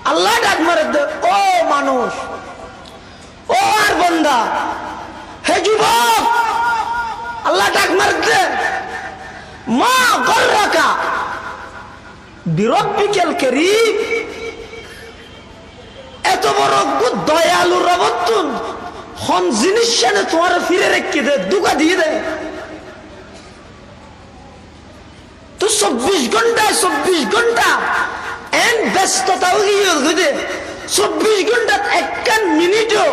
আল্লাহ ডাক মারে, ও মানুষ, ও আর বান্দা, হে যুবক, আল্লাহ ডাক মারতে, মা গররাকা বিরব্বিকাল কারীম, এত বড় দয়ালু রবতুন হন জিনিস সেনে তোমার ফিরে রেখে দে, দুকা দিয়ে দে। তো 24 ঘন্টা এন ব্যস্ততা হয়ে 24 ঘন্টা একটা মিনিটও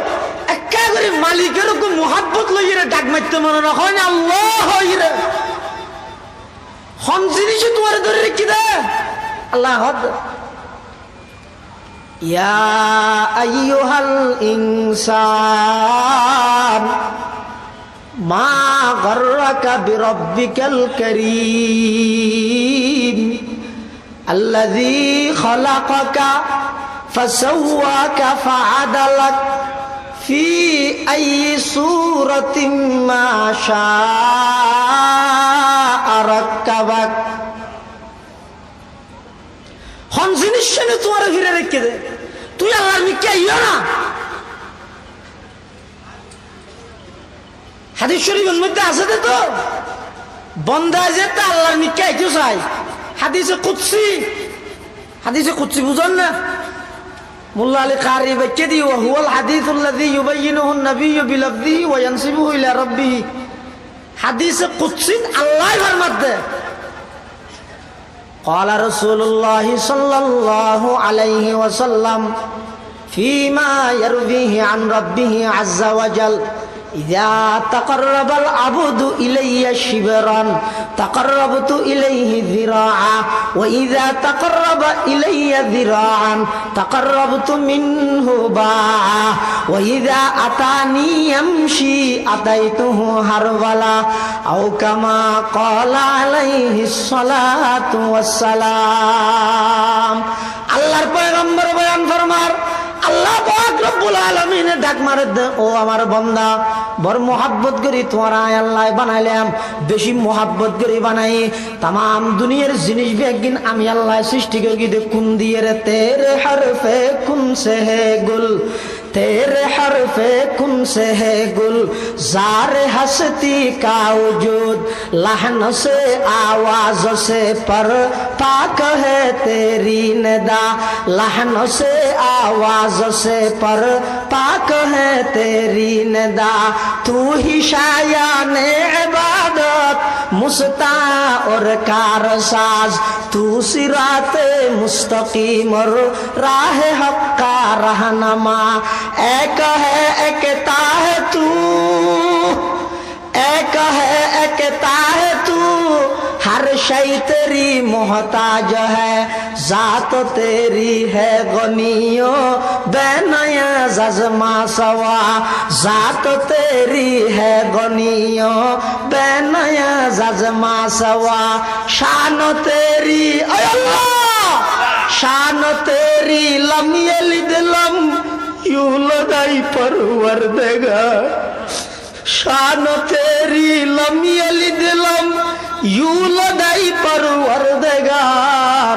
একটা করে মালিকের মোহাব্বত লইয়ে ডাক মারতে মনে না হয় না, আল্লাহ হইরে হন জিনিস তোমার ধরে রেখে দে। আল্লাহ ইয়া আইয়ুহাল ইনসান মা গররাকা বিরব্বিকাল কারীম আল্লাযী খালাকাকা ফাসাওয়াকা ফাআদালাক ফি আইয়ি সূরাতিন মা শাআ রাক্কাবাক। হন জিনিস তোমার ফিরে রেখে দে, তুই আল্লাহর মিকে আইও না। হাদিস শরীফের মধ্যে আছে তো বন্দা যেতে আল্লাহর মিকে আইতে চাই, হাদিসে কুদসি বুঝেন না? মুল্লা আলী কারি ব্যাখ্যা দি, ওয়া হুয়াল হাদিসুল্লাযী ইউবাইয়িনুহু আন-নাবিয়্যু বিলফযিহি ওয়া ইয়ানসিবুহু ইলা রাব্বিহি। হাদিসে কুদসি আল্লাহ ফরমাতে, قال رسول الله صلى الله عليه وسلم فيما يرويه عن ربه عز وجل إذا تقرب العبد إلي شبرا تقربت إليه ذراعا وإذا تقرب إلي ذراعا تقربت منه باعا وإذا أتاني يمشي أتيته هرولا أو كما قال عليه الصلاة والسلام। আল্লাহর পয়গম্বর বয়ান ফরমার, আল্লাহ পাক রব্বুল আলামিন ডাক মারে, ও আমার বান্দা, বড় মোহাব্বত করি তোমার আল্লাহ বানাইলাম, বেশি মোহাব্বত করি বানাই তাম দুনিয়ার জিনিস একদিন আমি আল্লাহ সৃষ্টি করি দে কুন দিয়ে রে, তেরে হরফে কুন সে হে গুল, तेरे हरफे कुन से है गुल, ज़ारे हस्ती का वजूद लहन से आवाज से पर पाक है तेरी निदा, लहन से आवाज से पर पाक है तेरी निदा। तू ही शायाने इबादत मुस्ता और कारसाज, तू सिराते मुस्तकीम और राह हक का रहनमा। एक है एकता है तू, एक है एकता है तू, हर शय तेरी मोहताज है, जात तेरी है गनियो बेनया जज़मा सवा, जात तेरी है गनियो बेनया जज़मा सवा। शान तेरी अल्लाह, शान तेरी लम यलिद लम यूलदाई परवरदिगार, शान तेरी लम यलिद लम यूलदाई परवरदिगार।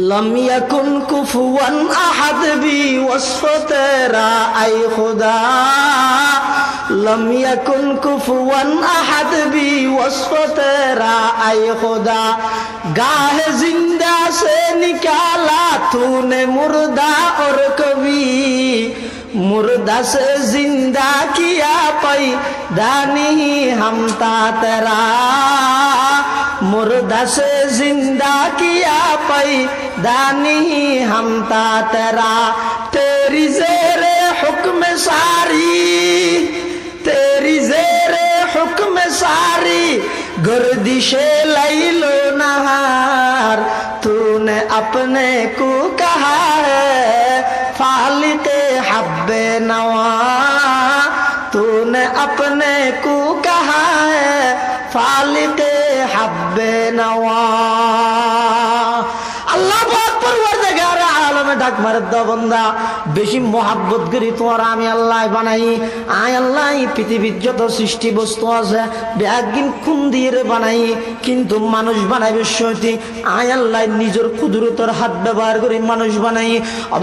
लम यकुन कुफुवन अहद भी वस्फ तेरा ऐ खुदा, लम यकुन कुफुवन अहद भी वस्फ तेरा ऐ खुदा। गाहे जिंदा से निकाला तूने मुर्दा और कभी, मुर्दा से जिंदा किया पैदा नहीं हमता तेरा, मुर्दा से जिंदा किया पैदा नहीं हमता तेरा। तेरी ज़ेरे हुक्म सारी, तेरी ज़ेरे हुक्म सारी गर्दिशे लैलो नहार, तूने अपने को कहा है फालिके हब्बे नवा, तूने अपने को कहा है फालिके हब्बे नवा। अल्लाह पाक परवरदिगार आलम ডাক মারে দাও বান্দা বেশি মোহাব্বত করি তোমার আমি আল্লাহ বানাই আয় আল্লাহ পৃথিবীর যত সৃষ্টি বস্তু আছে ব্যাগিন খুন দিয়ে বানাই কিন্তু মানুষ বানাইবে সত্যি আয় আল্লাহ নিজের কুদরতের হাত ব্যবহার করে মানুষ বানাই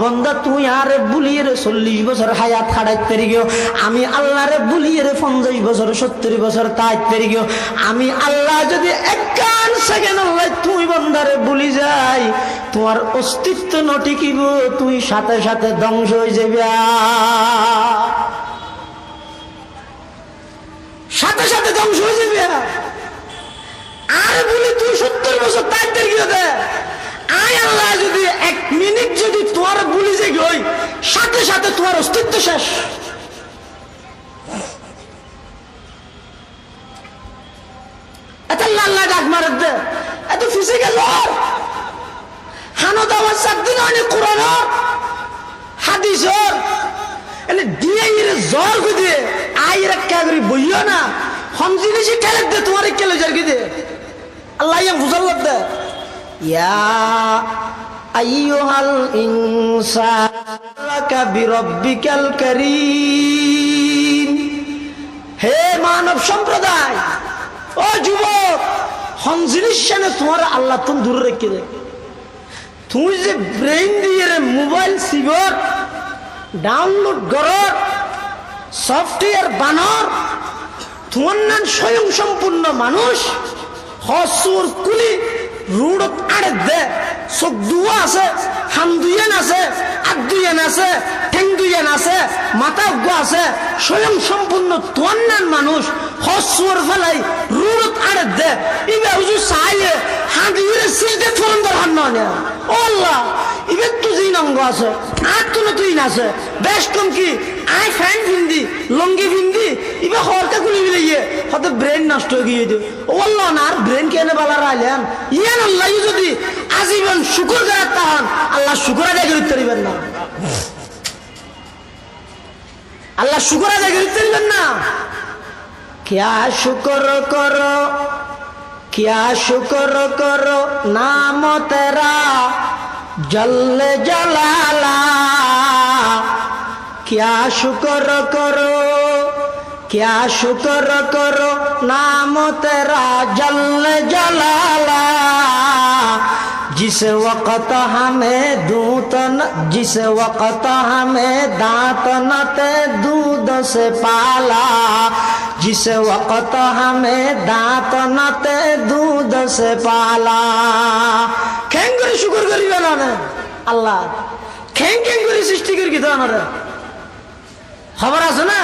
বান্দা তুই আরে বুলিয়ে 40 বছর হায়াত খাড়াইতে গিয়ে আমি আল্লাহ রে বুলিয়ে 50 বছর 70 বছর তাইতে গিয়ে আমি আল্লাহ যদি এক সেকেন্ড আল্লাহ তুই বান্দারে ভুলি যাই তোমার অস্তিত্ব নটিকিব তুই সাথে সাথে ধ্বংস হয়ে যাবে সাথে সাথে ধ্বংস হয়ে যাবে আর বলি তুই 70 বছর তাইতে গিয়ে দে আয় আল্লাহ যদি 1 মিনিট যদি তোমার ভুলি যাই ওই সাথে সাথে তোমার অস্তিত্ব শেষ আল্লাহ ডাক মারে দে এত ফিজিক্যাল হানত আমার সাতদিন অনেক কোরআন হাদিস এনে দিয়ে জ্বর গুদে আই রাখা করি বইও না হম জিনিসই খেলে দে তোমার কেলে যার গিয়ে আল্লাহ ইয়া বুঝাল দে ইয়া আইয়ুহাল ইনসান বিরাব্বিকাল কারীম হে মানব সম্প্রদায় ও যুবক হম জিনিস তোমার আল্লাহ তুমি দূরে রেখে দে তুমি যে ব্রেইন দিয়ে মোবাইল সিগর ডাউনলোড করর সফটওয়্যার বানর তোমার নাম স্বয়ং সম্পূর্ণ মানুষ হসুর কুলি রুড়ত আড়ে দে চোখ দুয়া আছে হাম দুইয়ান আছে আট দুইয়ান আছে ঠেং দুইয়ান আছে মাথা উগ্র আছে স্বয়ং সম্পূর্ণ তোমার নাম মানুষ হসুর ফেলাই রুড়ত আড়ে দে ইবে হুজুর চাইলে হাঁদিয়ে সিলতে ফোন দর হান না ও আল্লাহ ইবে তো জিন অঙ্গ আছে আর তো তুই না আছে বেশ কম কি আই ফ্যান ভিন্দি লঙ্গি ভিন্দি ইবে হরতে গুলি বিলিয়ে হয়তো ব্রেন নষ্ট হয়ে গিয়ে দিও ও আল্লাহ না আর ব্রেন কেনে বালা রাইলেন ইয়ান আল্লাহ যদি আজীবন শুকর করার তাহান আল্লাহ শুকর আদায় করতে পারিবেন না আল্লাহ শুকর আদায় করতে পারিবেন না क्या शुक्र करो क्या शुक्र करो नाम तेरा जल जलाला क्या शुक्र करो नाम तेरा जल जलाला जिस वक्त हमें दांत न ते दूध से पाला जिस वक्त हमें दांत न ते दूध से पाला खें करे शुक्र करी ना अल्लाह खें करे सृष्टि करी खबर আছে না